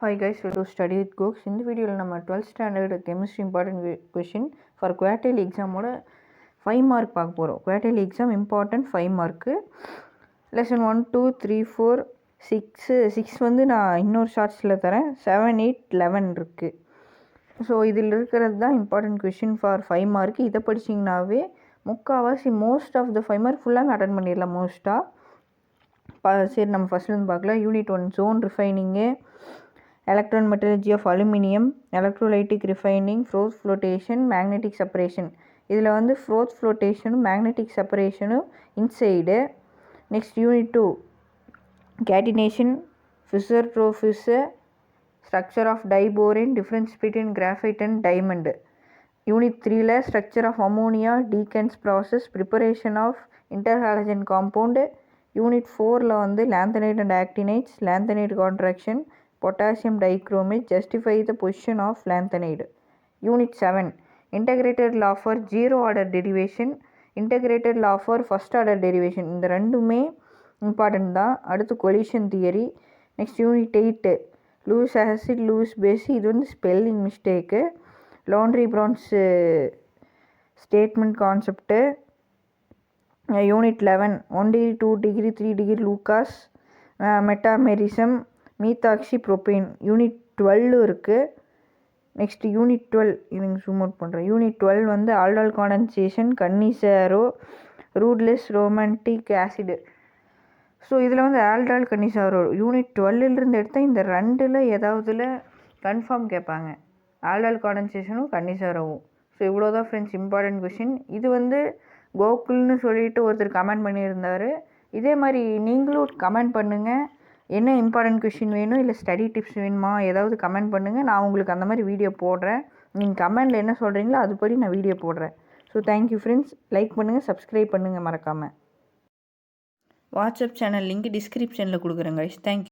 Hi guys, welcome to Study with Gox. இந்த வீடியோவில் நம்ம 12th standard chemistry important question for quarterly எக்ஸாமோட 5 mark பார்க்க போகிறோம். Quarterly exam important 5 mark. Lesson 1, 2, 3, 4, 6 வந்து நான் இன்னொரு ஷார்ட்ஸில் தரேன். 7, 8, 11 இருக்குது. ஸோ இதில் இருக்கிறது தான் இம்பார்ட்டன்ட் கொஷின் ஃபார் 5 மார்க்கு. இதை படிச்சிங்கனாவே முக்கால்வாசி மோஸ்ட் ஆஃப் த 5 மார்க் ஃபுல்லாக அட்டன் பண்ணிடலாம் மோஸ்ட்டாக. சரி, நம்ம ஃபஸ்ட்லேருந்து பார்க்கலாம். Unit 1 zone refining, electron metallurgy of aluminium, electrolytic refining, froth flotation, magnetic separation. இதில் வந்து froth flotation, magnetic separation inside. Next unit 2 catenation, fissure through fissure, structure of diborane, difference between graphite and diamond. Unit 3 structure of ammonia, Deacon's process, preparation of interhalogen compound. Unit 4 வந்து lanthanide and actinides, lanthanide contraction, potassium dichromate, justify the position of lanthanide. Unit 7 integrated law for zero order derivation, integrated law for first order derivation. இந்த ரெண்டுமே important தான். அடுத்து collision theory. Next unit 8 Lewis acid Lewis base. இது வந்து spelling mistake. லாண்ட்ரி Bronsted statement concept. Unit 11 1 degree 2 degree 3 degree Lucas metamerism methoxy propane. Unit 12 இருக்குது. Next unit 12 இதுங்க zoom out பண்ணுறேன். யூனிட் 12 வந்து aldol condensation, Cannizzaro, ruthless romantic acid. So இதில் வந்து aldol Cannizzaro unit 12லேருந்து எடுத்தால் இந்த ரெண்டில் ஏதாவதுல கன்ஃபார்ம் கேட்பாங்க, ஆல்டால் காண்டன்சேஷனும் கன்னிசாரோவும். ஸோ இவ்வளோ தான் ஃப்ரெண்ட்ஸ் இம்பார்ட்டன்ட் கொஷின். இது வந்து கோகுல்னு சொல்லிட்டு ஒருத்தர் கமெண்ட் பண்ணியிருந்தார். இதே மாதிரி நீங்களும் கமெண்ட் பண்ணுங்கள். என்ன இம்பார்ட்டன்ட் கொஷின் வேணும், இல்லை ஸ்டடி டிப்ஸ் வேணுமா, ஏதாவது கமெண்ட் பண்ணுங்கள். நான் உங்களுக்கு அந்த மாதிரி வீடியோ போடுறேன். நீங்கள் கமெண்டில் என்ன சொல்கிறீங்களோ அதுபடி நான் வீடியோ போடுறேன். So thank you friends. லைக் பண்ணுங்கள், சப்ஸ்கிரைப் பண்ணுங்கள் மறக்காமல். வாட்ஸ்அப் சேனல் லிங்க் டிஸ்கிரிப்ஷனில் கொடுக்குறேன் கைஸ். தேங்க்யூ.